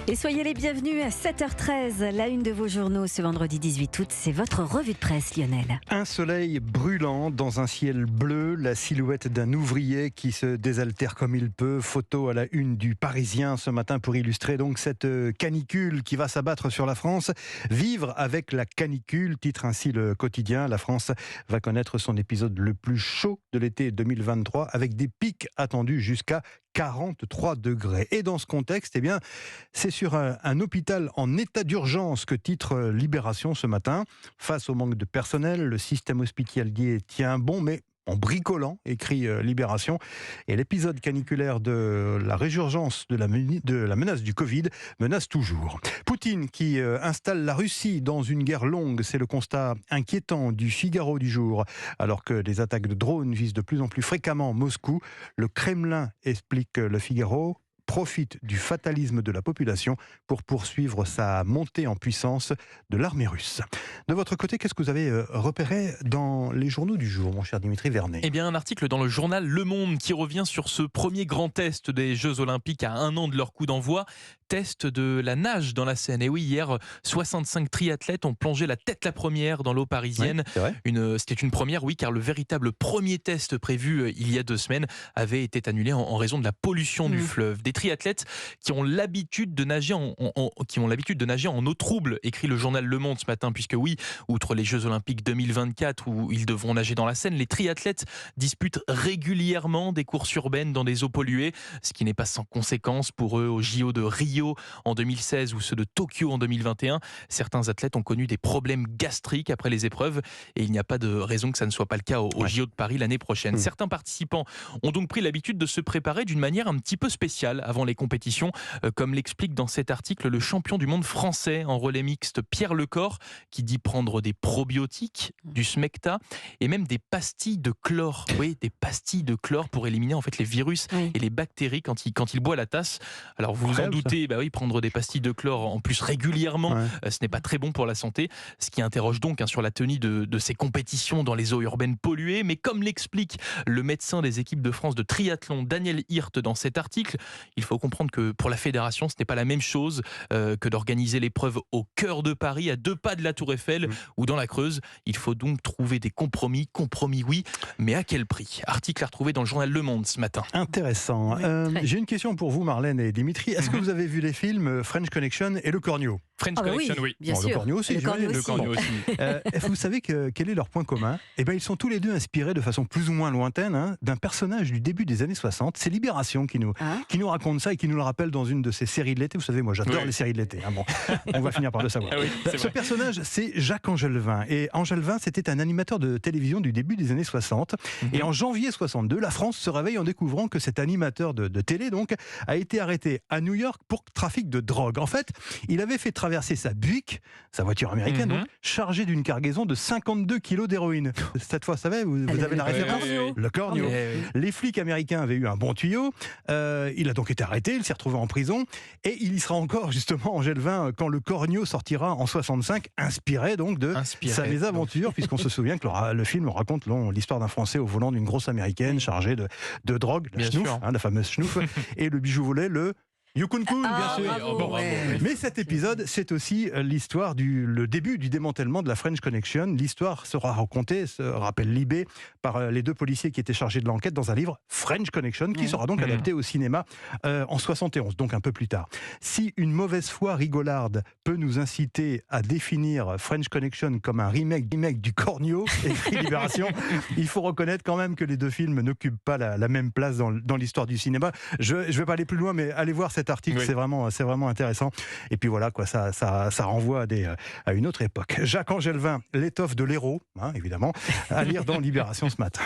Et soyez les bienvenus à 7h13, la une de vos journaux ce vendredi 18 août, c'est votre revue de presse, Lionel. Un soleil brûlant dans un ciel bleu, la silhouette d'un ouvrier qui se désaltère comme il peut. Photo à la une du Parisien ce matin pour illustrer donc cette canicule qui va s'abattre sur la France. Vivre avec la canicule, titre ainsi le quotidien. La France va connaître son épisode le plus chaud de l'été 2023 avec des pics attendus jusqu'à 43 degrés. Et dans ce contexte, c'est sur un hôpital en état d'urgence que titre Libération ce matin. Face au manque de personnel, le système hospitalier tient bon, mais en bricolant, écrit Libération. Et l'épisode caniculaire de la résurgence de la menace du Covid menace toujours. Poutine qui installe la Russie dans une guerre longue, c'est le constat inquiétant du Figaro du jour. Alors que les attaques de drones visent de plus en plus fréquemment Moscou, le Kremlin, explique le Figaro, profite du fatalisme de la population pour poursuivre sa montée en puissance de l'armée russe. De votre côté, qu'est-ce que vous avez repéré dans les journaux du jour, mon cher Dimitri Vernet ? Eh bien, un article dans le journal Le Monde qui revient sur ce premier grand test des Jeux Olympiques à un an de leur coup d'envoi. Test de la nage dans la Seine. Et oui, hier, 65 triathlètes ont plongé la tête la première dans l'eau parisienne. Oui, c'était une première, oui, car le véritable premier test prévu il y a 2 semaines avait été annulé en raison de la pollution du fleuve. Des triathlètes qui ont l'habitude de nager en eau trouble, écrit le journal Le Monde ce matin, puisque oui, outre les Jeux Olympiques 2024 où ils devront nager dans la Seine, les triathlètes disputent régulièrement des courses urbaines dans des eaux polluées, ce qui n'est pas sans conséquence pour eux aux JO de Rio en 2016 ou ceux de Tokyo en 2021. Certains athlètes ont connu des problèmes gastriques après les épreuves et il n'y a pas de raison que ça ne soit pas le cas aux JO de Paris l'année prochaine. Certains participants ont donc pris l'habitude de se préparer d'une manière un petit peu spéciale avant les compétitions, comme l'explique dans cet article le champion du monde français en relais mixte Pierre Lecor, qui dit prendre des probiotiques, du smecta et même des pastilles de chlore. Oui, des pastilles de chlore pour éliminer en fait les virus et les bactéries quand il boit la tasse. Alors vous vous en doutez, prendre des pastilles de chlore en plus régulièrement, ce n'est pas très bon pour la santé. Ce qui interroge donc sur la tenue de ces compétitions dans les eaux urbaines polluées. Mais comme l'explique le médecin des équipes de France de triathlon Daniel Hirt dans cet article, il faut comprendre que pour la fédération, ce n'est pas la même chose que d'organiser l'épreuve au cœur de Paris, à 2 pas de la Tour Eiffel ou dans la Creuse. Il faut donc trouver des compromis oui, mais à quel prix ? Article à retrouver dans le journal Le Monde ce matin. Intéressant. J'ai une question pour vous, Marlène et Dimitri. Est-ce que vous avez vu les films French Connection et Le Cornio ? French Connection, oui. Bien sûr. Le Cornio aussi. Le Cornio aussi. Vous savez quel est leur point commun ? Ils sont tous les deux inspirés de façon plus ou moins lointaine d'un personnage du début des années 60. C'est Libération qui nous raconte ça et qui nous le rappelle dans une de ses séries de l'été. Vous savez, moi j'adore les séries de l'été. Bon, on va finir par le savoir. Ce personnage, c'est Jacques Angelevin. Et Angelevin, c'était un animateur de télévision du début des années 60. Et en janvier 62, la France se réveille en découvrant que cet animateur de télé a été arrêté à New York pour trafic de drogue. En fait, il avait fait traverser sa Buick, sa voiture américaine, chargée d'une cargaison de 52 kilos d'héroïne. Cette fois, vous avez la référence ? Le Cornio. Les flics américains avaient eu un bon tuyau. Il a donc été arrêté, il s'est retrouvé en prison. Et il y sera encore, justement, Angelevin, quand le Cornio sortira en 65, inspiré donc de sa mésaventure, puisqu'on se souvient que le film raconte l'histoire d'un Français au volant d'une grosse américaine chargée de drogue, la schnouf, la fameuse schnouf, et le bijou volé, le Yukon Kun, bien sûr. Bravo. Mais cet épisode, c'est aussi l'histoire le début du démantèlement de la French Connection. L'histoire sera racontée, se rappelle Libé, par les 2 policiers qui étaient chargés de l'enquête dans un livre French Connection, qui sera donc adapté au cinéma en 71, donc un peu plus tard. Si une mauvaise foi rigolarde peut nous inciter à définir French Connection comme un remake du Cornio, écrit Libération, il faut reconnaître quand même que les 2 films n'occupent pas la même place dans l'histoire du cinéma. Je vais pas aller plus loin, mais allez voir cet article, c'est vraiment intéressant. Et puis voilà, ça renvoie à une autre époque. Jacques Angelevin, l'étoffe de l'héros, évidemment, à lire dans Libération ce matin.